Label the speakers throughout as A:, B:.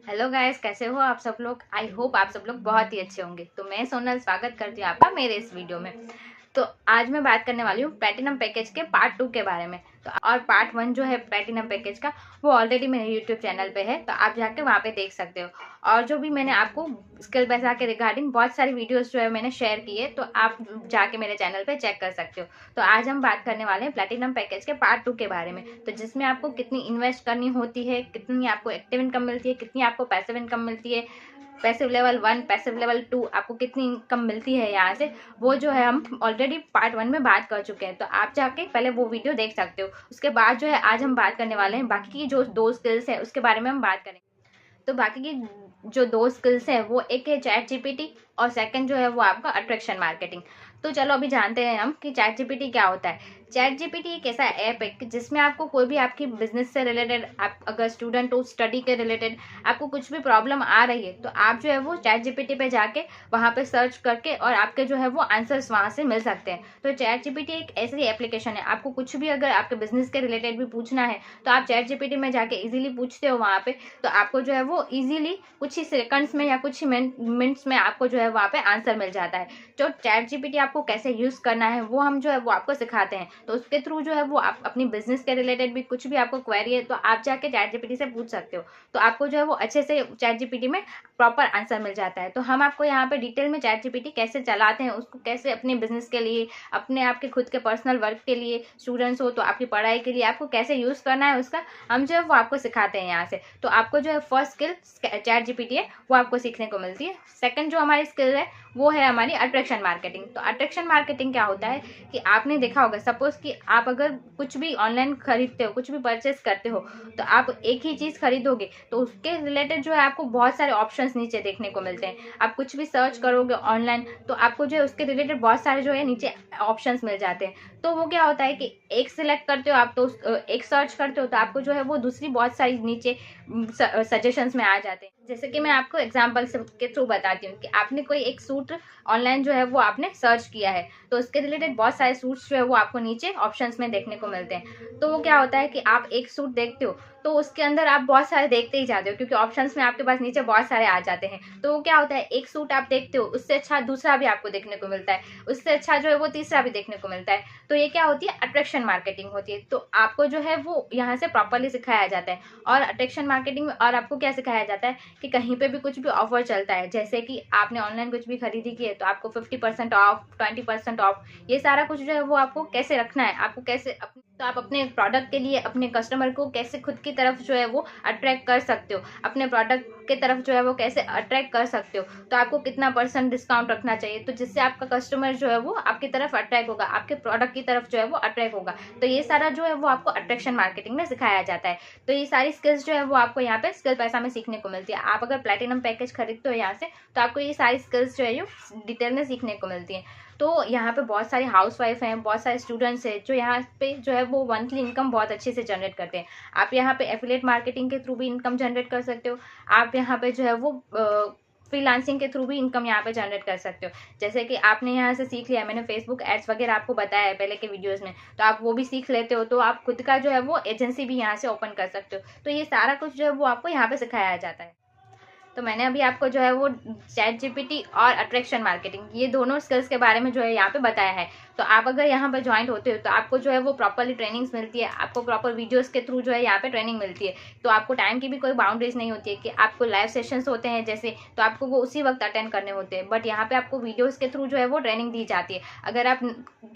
A: Hello guys, कैसे हो आप सब लोग। आई होप आप सब लोग बहुत ही अच्छे होंगे। तो मैं सोनल स्वागत करती हूँ आपका मेरे इस वीडियो में। तो आज मैं बात करने वाली हूँ प्लैटिनम पैकेज के पार्ट 2 के बारे में। तो और पार्ट 1 जो है प्लैटिनम पैकेज का, वो ऑलरेडी मेरे यूट्यूब चैनल पे है, तो आप जाके वहाँ पे देख सकते हो। और जो भी मैंने आपको स्किल पैसा के रिगार्डिंग बहुत सारी वीडियोस जो है मैंने शेयर की है, तो आप जाके मेरे चैनल पे चेक कर सकते हो। तो आज हम बात करने वाले हैं प्लैटिनम पैकेज के पार्ट 2 के बारे में। तो जिसमें आपको कितनी इन्वेस्ट करनी होती है, कितनी आपको एक्टिव इनकम मिलती है, कितनी आपको पैसिव इनकम मिलती है, पैसिव लेवल 1 पैसिव लेवल 2 आपको कितनी इनकम मिलती है यहाँ से, वो जो है हम ऑलरेडी पार्ट 1 में बात कर चुके हैं। तो आप जाके पहले वो वीडियो देख सकते हो। उसके बाद जो है आज हम बात करने वाले हैं बाकी की जो 2 स्किल्स है उसके बारे में हम बात करेंगे। तो बाकी की जो 2 स्किल्स है वो एक है चैट जीपीटी और सेकंड जो है वो आपका अट्रैक्शन मार्केटिंग। तो चलो अभी जानते हैं हम कि चैट जीपीटी क्या होता है। चैट जीपीटी एक ऐसा ऐप है जिसमें आपको कोई भी आपकी बिजनेस से रिलेटेड, आप अगर स्टूडेंट हो स्टडी के रिलेटेड आपको कुछ भी प्रॉब्लम आ रही है, तो आप जो है वो चैट जीपीटी पे जाके वहाँ पे सर्च करके और आपके जो है वो आंसर्स वहाँ से मिल सकते हैं। तो चैट जीपीटी एक ऐसी एप्लीकेशन है, आपको कुछ भी अगर आपके बिजनेस के रिलेटेड भी पूछना है तो आप चैट जीपीटी में जाके इजीली पूछते हो वहाँ पे, तो आपको जो है वो इजीली कुछ ही सेकंड्स में या कुछ ही मिनट्स में आपको जो है वहाँ पे आंसर मिल जाता है। तो चैट जीपीटी आपको कैसे यूज करना है वो हम जो है वो आपको सिखाते हैं। तो उसके थ्रू जो है वो आप अपनी बिजनेस के रिलेटेड भी कुछ भी आपको क्वेरी है तो आप जाके चैट जीपीटी से पूछ सकते हो। तो आपको जो है वो अच्छे से चैट जीपीटी में प्रॉपर आंसर मिल जाता है। तो हम आपको यहाँ पे डिटेल में चैट जीपीटी कैसे चलाते हैं, उसको कैसे अपने बिजनेस के लिए, अपने आपके खुद के पर्सनल वर्क के लिए, स्टूडेंट्स हो तो आपकी पढ़ाई के लिए आपको कैसे यूज करना है उसका हम जो है वो आपको सिखाते हैं यहाँ से। तो आपको जो है फर्स्ट स्किल चैट जीपीटी है वो आपको सीखने को मिलती है। सेकंड जो हमारी स्किल है वो है हमारी अट्रैक्शन मार्केटिंग। तो अट्रैक्शन मार्केटिंग क्या होता है कि आपने देखा होगा, सपोज कि आप अगर कुछ भी ऑनलाइन खरीदते हो, कुछ भी परचेस करते हो, तो आप एक ही चीज खरीदोगे तो उसके रिलेटेड जो है आपको बहुत सारे ऑप्शंस नीचे देखने को मिलते हैं। आप कुछ भी सर्च करोगे ऑनलाइन तो आपको जो है उसके रिलेटेड बहुत सारे जो है नीचे ऑप्शंस मिल जाते हैं। तो वो क्या होता है कि एक सिलेक्ट करते हो आप, तो एक सर्च करते हो तो आपको जो है वो दूसरी बहुत सारी नीचे सजेशंस में आ जाते हैं। जैसे कि मैं आपको एग्जांपल के थ्रू बताती हूँ कि आपने कोई एक सूट ऑनलाइन जो है वो आपने सर्च किया है, तो उसके रिलेटेड बहुत सारे सूट्स जो है वो आपको नीचे ऑप्शंस में देखने को मिलते हैं। तो वो क्या होता है कि आप एक सूट देखते हो तो उसके अंदर आप बहुत सारे देखते ही जाते हो, क्योंकि ऑप्शंस में आपके पास नीचे बहुत सारे आ जाते हैं। तो वो क्या होता है, एक सूट आप देखते हो उससे अच्छा दूसरा भी आपको देखने को मिलता है, उससे अच्छा जो है वो तीसरा भी देखने को मिलता है। तो ये क्या होती है, अट्रैक्शन मार्केटिंग होती है। तो आपको जो है वो यहाँ से प्रॉपरली सिखाया जाता है। और अट्रैक्शन मार्केटिंग में और आपको क्या सिखाया जाता है कि कहीं पे भी कुछ भी ऑफर चलता है, जैसे कि आपने ऑनलाइन कुछ भी खरीदी की है तो आपको 50% ऑफ, 20% ऑफ, ये सारा कुछ जो है वो आपको कैसे रखना है, आपको कैसे तो आप अपने प्रोडक्ट के लिए अपने कस्टमर को कैसे खुद की तरफ जो है वो अट्रैक्ट कर सकते हो, अपने प्रोडक्ट के तरफ जो है वो कैसे अट्रैक्ट कर सकते हो, तो आपको कितना % डिस्काउंट रखना चाहिए, तो जिससे आपका कस्टमर जो है वो आपकी तरफ अट्रैक्ट होगा, आपके प्रोडक्ट की तरफ जो है वो अट्रैक्ट होगा। तो ये सारा जो है वो आपको अट्रैक्शन मार्केटिंग में सिखाया जाता है। तो ये सारी स्किल्स जो है वो आपको यहाँ पे स्किल पैसा में सीखने को मिलती है। आप अगर प्लैटिनम पैकेज खरीदते हो यहाँ से तो आपको ये सारी स्किल्स जो है ये डिटेल में सीखने को मिलती है। तो यहाँ पे बहुत सारे हाउसवाइफ हैं, बहुत सारे स्टूडेंट्स हैं जो यहाँ पे जो है वो मंथली इनकम बहुत अच्छे से जनरेट करते हैं। आप यहाँ पे एफिलिएट मार्केटिंग के थ्रू भी इनकम जनरेट कर सकते हो। आप यहाँ पे जो है वो फ्रीलांसिंग के थ्रू भी इनकम यहाँ पे जनरेट कर सकते हो। जैसे कि आपने यहाँ से सीख लिया, मैंने फेसबुक एड्स वगैरह आपको बताया है पहले के वीडियोस में, तो आप वो भी सीख लेते हो तो आप खुद का जो है वो एजेंसी भी यहाँ से ओपन कर सकते हो। तो ये सारा कुछ जो है वो आपको यहाँ पे सिखाया जाता है। तो मैंने अभी आपको जो है वो चैट जीपीटी और अट्रैक्शन मार्केटिंग ये दोनों स्किल्स के बारे में जो है यहाँ पे बताया है। तो आप अगर यहाँ पर ज्वाइंट होते हो तो आपको जो है वो प्रॉपरली ट्रेनिंग्स मिलती है, आपको प्रॉपर वीडियोस के थ्रू जो है यहाँ पे ट्रेनिंग मिलती है। तो आपको टाइम की भी कोई बाउंड्रीज नहीं होती है कि आपको लाइव सेशंस होते हैं जैसे, तो आपको वो उसी वक्त अटेंड करने होते हैं, बट यहाँ पे आपको वीडियोज़ के थ्रू जो है वो ट्रेनिंग दी जाती है। अगर आप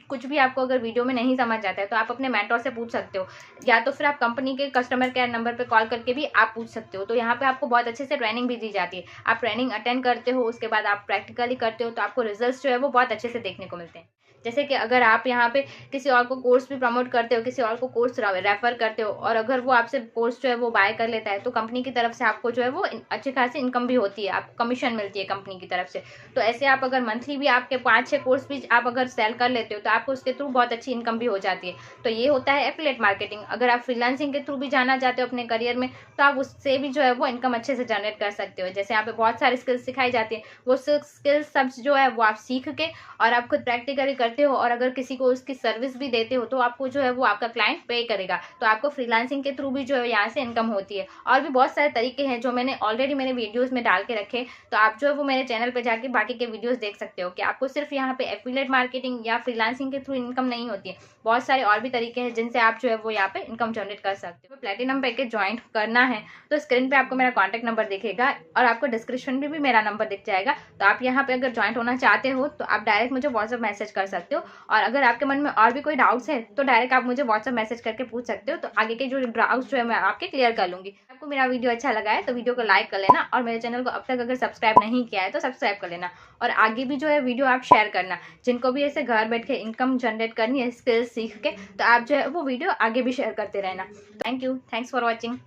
A: कुछ भी आपको अगर वीडियो में नहीं समझ आता है तो आप अपने मेंटर से पूछ सकते हो, या तो फिर आप कंपनी के कस्टमर केयर नंबर पर कॉल करके भी आप पूछ सकते हो। तो यहाँ पे आपको बहुत अच्छे से ट्रेनिंग भी दी जाती है। आप ट्रेनिंग अटेंड करते हो, उसके बाद आप प्रैक्टिकली करते हो, तो आपको रिजल्ट्स जो है वो बहुत अच्छे से देखने को मिलते हैं। जैसे कि अगर आप यहाँ पे किसी और को कोर्स भी प्रमोट करते हो, किसी और को कोर्स रेफर करते हो, और अगर वो आपसे कोर्स जो है वो बाय कर लेता है तो कंपनी की तरफ से आपको जो है वो अच्छी खासी इनकम भी होती है, आपको कमीशन मिलती है कंपनी की तरफ से। तो ऐसे आप अगर मंथली भी आपके 5-6 कोर्स भी आप अगर सेल कर लेते हो तो आपको उसके थ्रू बहुत अच्छी इनकम भी हो जाती है। तो ये होता है एफिलिएट मार्केटिंग। अगर आप फ्रीलांसिंग के थ्रू भी जाना चाहते हो अपने करियर में तो आप उससे भी जो है वो इनकम अच्छे से जनरेट कर सकते हो। जैसे यहाँ पे बहुत सारी स्किल्स सिखाई जाती है, वो स्किल्स सब जो है वो आप सीख के और आप खुद प्रैक्टिकली करते करते हो और अगर किसी को उसकी सर्विस भी देते हो तो आपको जो है वो आपका क्लाइंट पे करेगा। तो आपको फ्रीलांसिंग के थ्रू भी जो है यहाँ से इनकम होती है। और भी बहुत सारे तरीके हैं जो मैंने ऑलरेडी मेरे वीडियोज़ में डाल के रखे, तो आप जो है वो मेरे चैनल पर जाके बाकी के वीडियोज़ देख सकते हो कि आपको सिर्फ यहाँ पे एफिलिएट मार्केटिंग या फ्रीलांसिंग के थ्रू इनकम नहीं होती है, बहुत सारे और भी तरीके हैं जिनसे आप जो है वो यहाँ पे इनकम जनरेट कर सकते हो। प्लैटिनम पैकेज ज्वाइन करना है तो स्क्रीन पे आपको मेरा कॉन्टैक्ट नंबर दिखेगा और आपको डिस्क्रिप्शन में भी मेरा नंबर दिख जाएगा। तो आप यहाँ पे अगर ज्वाइन होना चाहते हो तो आप डायरेक्ट मुझे व्हाट्सएप मैसेज कर सकते हो, और अगर आपके मन में और भी कोई डाउट्स है तो डायरेक्ट आप मुझे व्हाट्सएप मैसेज करके पूछ सकते हो। तो आगे के जो डाउट्स जो है मैं आपके क्लियर कर लूँगी। आपको मेरा वीडियो अच्छा लगा है तो वीडियो को लाइक कर लेना, और मेरे चैनल को अब तक अगर सब्सक्राइब नहीं किया है तो सब्सक्राइब कर लेना, और आगे भी जो है वीडियो आप शेयर करना जिनको भी ऐसे घर बैठ के इनकम जनरेट करनी है स्किल्स सीख के, तो आप जो है वो वीडियो आगे भी शेयर करते रहना। Thank you, thanks for watching.